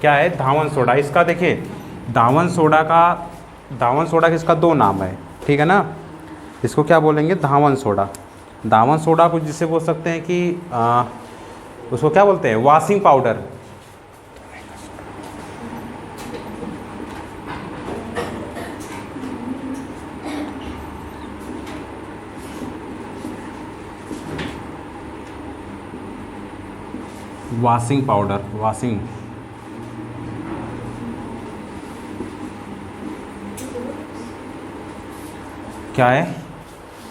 क्या है, धावन सोडा। इसका देखिए धावन सोडा का इसका दो नाम है, ठीक है ना। इसको क्या बोलेंगे, धावन सोडा। धावन सोडा को जिससे बोल सकते हैं कि उसको क्या बोलते हैं, washing powder. Washing powder, washing क्या है,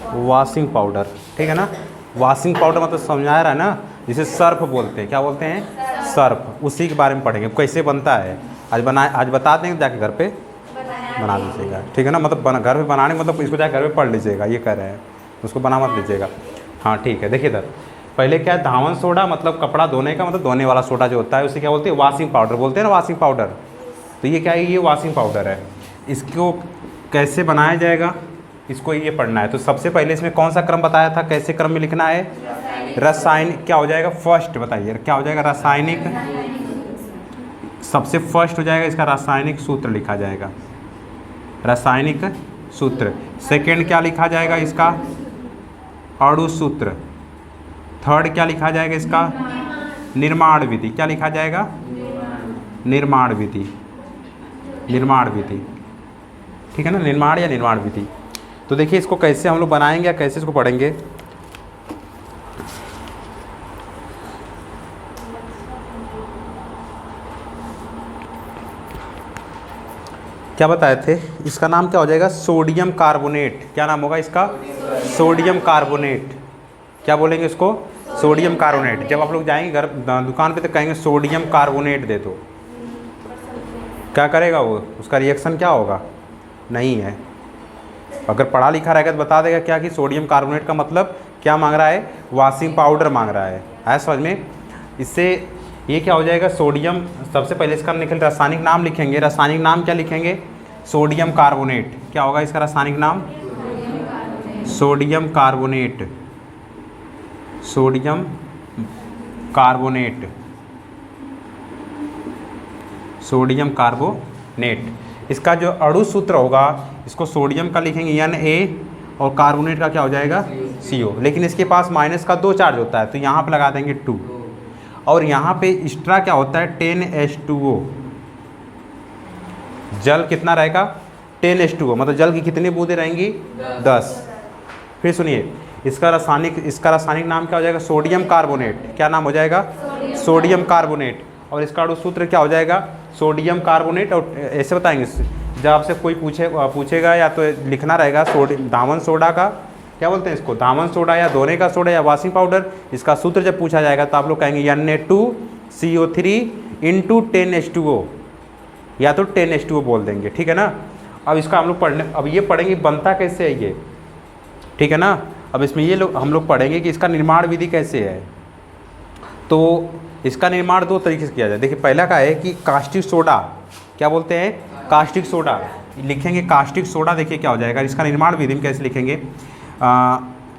वॉशिंग पाउडर, ठीक है ना। वॉशिंग पाउडर मतलब समझ आ रहा है ना, जिसे सर्फ बोलते हैं। क्या बोलते हैं, सर्फ। उसी के बारे में पढ़ेंगे कैसे बनता है। आज बता देंगे, जाके घर पे बना लीजिएगा, ठीक है ना। मतलब घर पे बनाने मतलब इसको जाकर घर पे पढ़ लीजिएगा, ये कह रहे हैं, उसको बना मत लीजिएगा। हाँ ठीक है, देखिए इधर पहले क्या है, धावन सोडा मतलब कपड़ा धोने का, मतलब धोने वाला सोडा जो होता है उसे क्या बोलते हैं, वॉशिंग पाउडर बोलते हैं ना, वॉशिंग पाउडर। तो ये क्या है, ये वॉशिंग पाउडर है। इसको कैसे बनाया जाएगा, इसको ये पढ़ना है। तो सबसे पहले इसमें कौन सा क्रम बताया था, कैसे क्रम में लिखना है, रासायनिक। क्या हो जाएगा, फर्स्ट बताइए क्या हो जाएगा, रासायनिक। सबसे फर्स्ट हो जाएगा इसका रासायनिक सूत्र लिखा जाएगा, रासायनिक सूत्र। सेकंड क्या लिखा जाएगा इसका, अणु सूत्र। थर्ड क्या लिखा जाएगा इसका, निर्माण विधि। क्या लिखा जाएगा, निर्माण विधि, निर्माण विधि, ठीक है ना, निर्माण या निर्माण विधि। तो देखिए इसको कैसे हम लोग बनाएंगे या कैसे इसको पढ़ेंगे। क्या बताए थे, इसका नाम क्या हो जाएगा, सोडियम कार्बोनेट। क्या नाम होगा इसका, सोडियम कार्बोनेट। क्या बोलेंगे इसको, सोडियम कार्बोनेट। जब आप लोग जाएंगे घर दुकान पे तो कहेंगे सोडियम कार्बोनेट दे दो, क्या करेगा वो, उसका रिएक्शन क्या होगा, नहीं है। अगर पढ़ा लिखा रहेगा तो बता देगा क्या कि सोडियम कार्बोनेट का मतलब क्या मांग रहा है, वॉशिंग पाउडर मांग रहा है समझ में। इससे ये क्या हो जाएगा, सोडियम। सबसे पहले इसका रासायनिक नाम लिखेंगे। रासायनिक नाम क्या लिखेंगे, सोडियम कार्बोनेट। क्या होगा इसका रासायनिक नाम, sodium carbonate, sodium carbonate, sodium carbonate. इसका जो अणु सूत्र होगा, इसको सोडियम का लिखेंगे Na और कार्बोनेट का क्या हो जाएगा, CO। लेकिन इसके पास माइनस का 2 चार्ज होता है, तो यहाँ पे लगा देंगे 2। और यहाँ पे एक्स्ट्रा क्या होता है, 10H2O। जल कितना रहेगा, 10H2O, मतलब जल की कितनी बूंदें रहेंगी, 10। फिर सुनिए इसका रासायनिक नाम क्या हो जाएगा, सोडियम कार्बोनेट। क्या नाम हो जाएगा, सोडियम कार्बोनेट। और इसका अणु सूत्र क्या हो जाएगा, सोडियम कार्बोनेट। और ऐसे बताएंगे जब आपसे कोई पूछेगा या तो लिखना रहेगा धावन सोडा का क्या बोलते हैं इसको, धावन सोडा या धोने का सोडा या वॉशिंग पाउडर। इसका सूत्र जब पूछा जाएगा तो आप लोग कहेंगे Na2CO3 × 10H2O, या तो 10H2O बोल देंगे, ठीक है ना। अब इसका हम लोग अब ये पढ़ेंगे बनता कैसे है ये, ठीक है ना। अब इसमें ये हम लोग पढ़ेंगे कि इसका निर्माण विधि कैसे है। तो इसका निर्माण 2 तरीके से किया जाए। देखिए पहला का है कि कास्टिक सोडा। क्या बोलते हैं, कास्टिक सोडा लिखेंगे, कास्टिक सोडा। देखिए क्या हो जाएगा, इसका निर्माण विधि में कैसे लिखेंगे,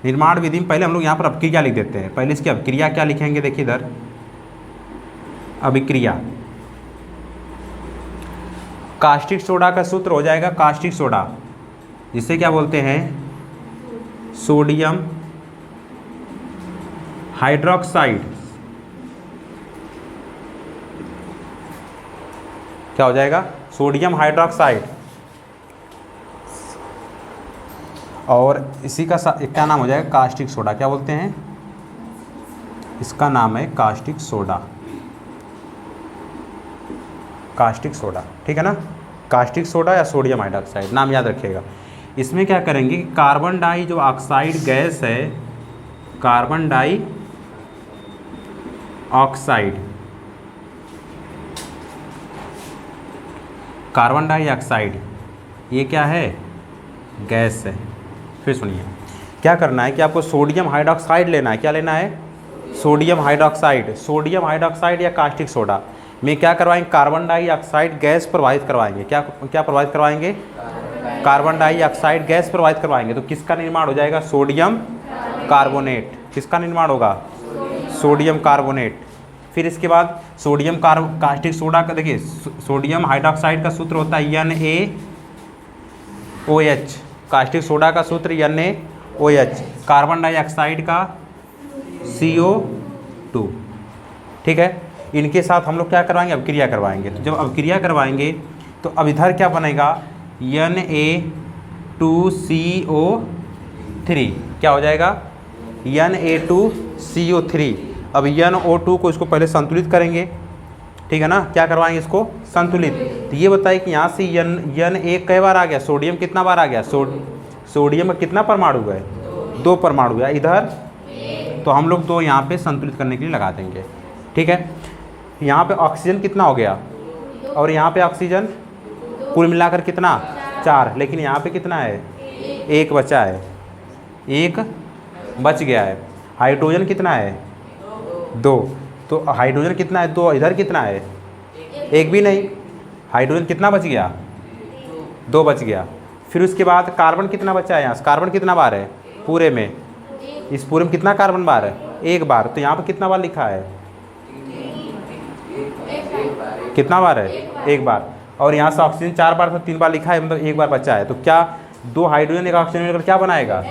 निर्माण विधि में पहले हम लोग यहाँ पर अभिक्रिया लिख देते हैं। पहले इसकी अभिक्रिया क्या लिखेंगे, देखिए इधर अभिक्रिया। कास्टिक सोडा का सूत्र हो जाएगा कास्टिक सोडा, जिसे क्या बोलते हैं, सोडियम हाइड्रोक्साइड। क्या हो जाएगा, सोडियम हाइड्रोक्साइड। और इसी का क्या नाम हो जाएगा, कास्टिक सोडा। क्या बोलते हैं, इसका नाम है कास्टिक सोडा, कास्टिक सोडा, ठीक है ना। कास्टिक सोडा या सोडियम हाइड्रोक्साइड नाम याद रखिएगा। इसमें क्या करेंगे, कार्बन डाई जो ऑक्साइड गैस है, carbon dioxide, carbon dioxide ये क्या है, गैस है। फिर सुनिए क्या करना है कि आपको सोडियम हाइड्रोक्साइड लेना है। क्या लेना है, सोडियम हाइड्रोक्साइड। सोडियम हाइड्रोक्साइड या कास्टिक सोडा में क्या करवाएंगे, कार्बन डाइऑक्साइड गैस प्रवाहित करवाएंगे। क्या प्रवाहित करवाएंगे, कार्बन डाइऑक्साइड गैस प्रवाहित करवाएंगे। तो किसका निर्माण हो जाएगा, सोडियम कार्बोनेट। किसका निर्माण होगा, सोडियम कार्बोनेट। फिर इसके बाद सोडियम कास्टिक सोडा का देखिए, सोडियम हाइड्रोक्साइड का सूत्र होता है NaOH, कास्टिक सोडा का सूत्र NaOH, कार्बन डाइऑक्साइड का CO2। ठीक है, इनके साथ हम लोग क्या करवाएंगे, अभिक्रिया करवाएंगे। तो जब अभिक्रिया करवाएंगे तो अब इधर क्या बनेगा, Na2CO3, क्या हो जाएगा, Na2CO3। अब NO2 को इसको पहले संतुलित करेंगे, ठीक है ना, क्या करवाएंगे इसको संतुलित। तो ये बताइए कि यहाँ से Na कई बार आ गया, सोडियम कितना बार आ गया, सोडियम का कितना परमाणु है, 2 परमाणु है इधर, तो हम लोग 2 यहाँ पे संतुलित करने के लिए लगा देंगे। ठीक है, यहाँ पे ऑक्सीजन कितना हो गया और यहाँ पे ऑक्सीजन, कुल मिलाकर कितना 4, लेकिन यहाँ पे कितना है, 1 बचा है, 1 बच गया है। हाइड्रोजन कितना है, 2, तो हाइड्रोजन कितना है, 2, इधर कितना है, 1 भी नहीं, हाइड्रोजन कितना बच गया, 2 बच गया। फिर उसके बाद कार्बन कितना बचा है, यहाँ कार्बन कितना बार है पूरे में, इस पूरे में कितना कार्बन बार है, 1 बार, तो यहाँ पे कितना बार लिखा है, कितना बार है, 1 बार। और यहाँ से ऑक्सीजन 4 बार तो 3 बार लिखा है, मतलब 1 बार बचा है। तो क्या 2 हाइड्रोजन 1 ऑक्सीजन मिलकर क्या बनाएगा,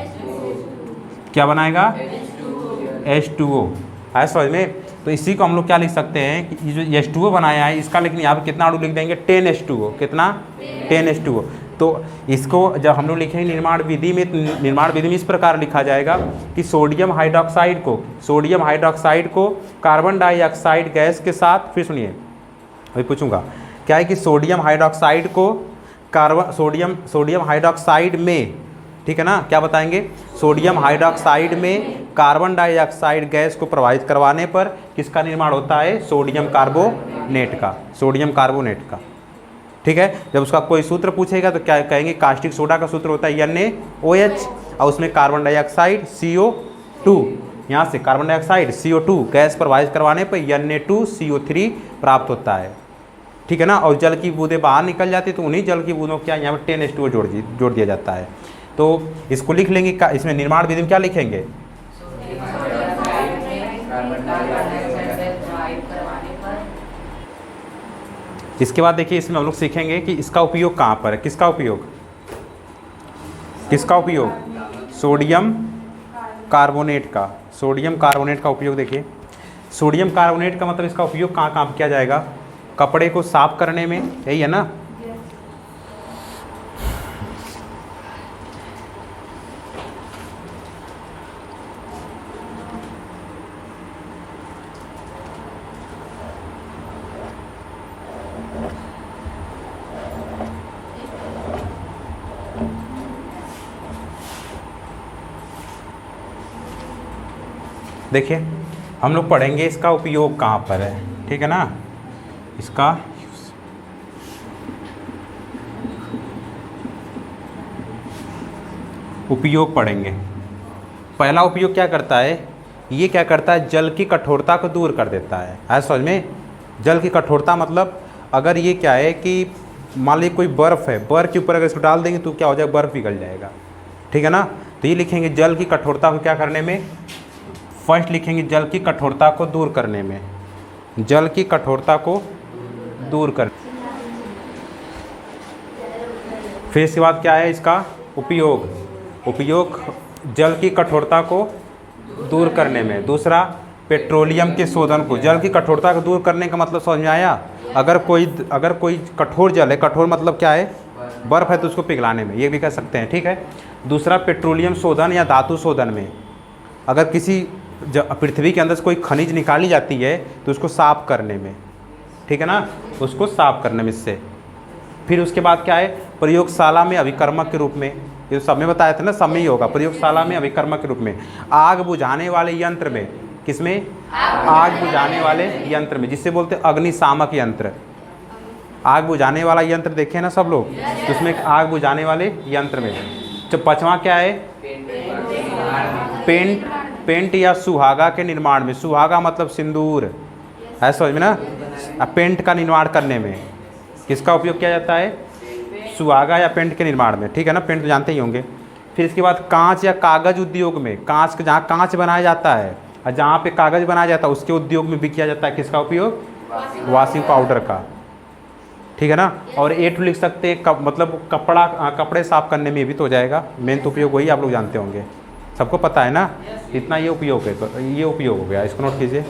क्या बनाएगा, H2O। है समझ में। तो इसी को हम लोग क्या लिख सकते हैं कि ये जो H2O बनाया है इसका, लेकिन यहाँ पे कितना अणु लिख देंगे, 10H2O, कितना 10H2O। तो इसको जब हम लोग लिखेंगे निर्माण विधि में इस प्रकार लिखा जाएगा कि सोडियम हाइड्रोक्साइड को कार्बन डाइऑक्साइड गैस के साथ, फिर सुनिए अभी पूछूंगा क्या है कि सोडियम हाइड्रोक्साइड को सोडियम हाइड्रोक्साइड में, ठीक है ना, क्या बताएंगे, सोडियम हाइड्रोक्साइड में कार्बन डाइऑक्साइड गैस को प्रवाहित करवाने पर किसका निर्माण होता है, सोडियम कार्बोनेट का। ठीक है, जब उसका कोई सूत्र पूछेगा तो क्या कहेंगे, कास्टिक सोडा का सूत्र होता है NaOH और उसमें कार्बन डाइऑक्साइड CO2, यहाँ से कार्बन डाइऑक्साइड CO2 गैस प्रवाहित करवाने पर Na2CO3 प्राप्त होता है। ठीक है ना, और जल की बूंदें बाहर निकल जाती है तो उन्हीं जल की बूंदों क्या यहाँ पर 10H2O जोड़ दिया जाता है। तो इसको लिख लेंगे, इसमें निर्माण विधि में क्या लिखेंगे, इसके बाद देखिए इसमें हम लोग सीखेंगे कि इसका उपयोग कहाँ पर है, किसका उपयोग, सोडियम कार्बोनेट का उपयोग। देखिए सोडियम कार्बोनेट का मतलब इसका उपयोग कहाँ कहाँ किया जाएगा, कपड़े को साफ करने में, यही है ना। देखिए हम लोग पढ़ेंगे इसका उपयोग कहाँ पर है, ठीक है ना, इसका उपयोग पढ़ेंगे। पहला उपयोग क्या करता है, ये क्या करता है, जल की कठोरता को दूर कर देता है समझ में। जल की कठोरता मतलब अगर ये क्या है कि मान लीजिए कोई बर्फ़ है, बर्फ़ के ऊपर अगर इसको डाल देंगे तो क्या हो जाएगा, बर्फ़ पिघल जाएगा। ठीक है ना, तो ये लिखेंगे जल की कठोरता को क्या करने में, फर्स्ट लिखेंगे जल की कठोरता को दूर करने में, जल की कठोरता को दूर कर। फिर इसके बाद क्या है इसका उपयोग जल की कठोरता को दूर करने में। दूसरा पेट्रोलियम के शोधन को, जल की कठोरता को दूर करने का मतलब समझ में आया। अगर कोई कठोर जल है, कठोर मतलब क्या है, बर्फ़ है, तो उसको पिघलाने में, ये भी कह सकते हैं। ठीक है, दूसरा पेट्रोलियम शोधन या धातु शोधन में, अगर किसी पृथ्वी के अंदर से कोई खनिज निकाली जाती है तो उसको साफ करने में, ठीक है ना, उसको साफ करने में इससे। फिर उसके बाद क्या है, प्रयोगशाला में अभिकर्मक के रूप में, ये सब में बताया था ना, सब में ही होगा, प्रयोगशाला में अभिकर्मक के रूप में, आग बुझाने वाले यंत्र में, किसमें, आग बुझाने वाले यंत्र में, जिससे बोलते अग्निशामक यंत्र। आग बुझाने वाला यंत्र देखे ना सब लोग, तो उसमें आग बुझाने वाले यंत्र में। तो पांचवा क्या है, पेंट या सुहागा के निर्माण में, सुहागा मतलब सिंदूर, है समझ में ना। पेंट का निर्माण करने में किसका उपयोग किया जाता है, सुहागा या पेंट के निर्माण में। ठीक है ना, पेंट तो जानते ही होंगे। फिर इसके बाद कांच या कागज़ उद्योग में, कांच, जहाँ कांच बनाया जाता है, और जहाँ पे कागज़ बनाया जाता है उसके उद्योग में भी किया जाता है किसका उपयोग, वॉशिंग पाउडर का, ठीक है ना। और A2 लिख सकते हैं मतलब कपड़े साफ करने में भी तो हो जाएगा, मेन तो उपयोग वही आप लोग जानते होंगे, सबको पता है ना, इतना ये उपयोग है, तो ये उपयोग हो गया, इसको नोट कीजिए।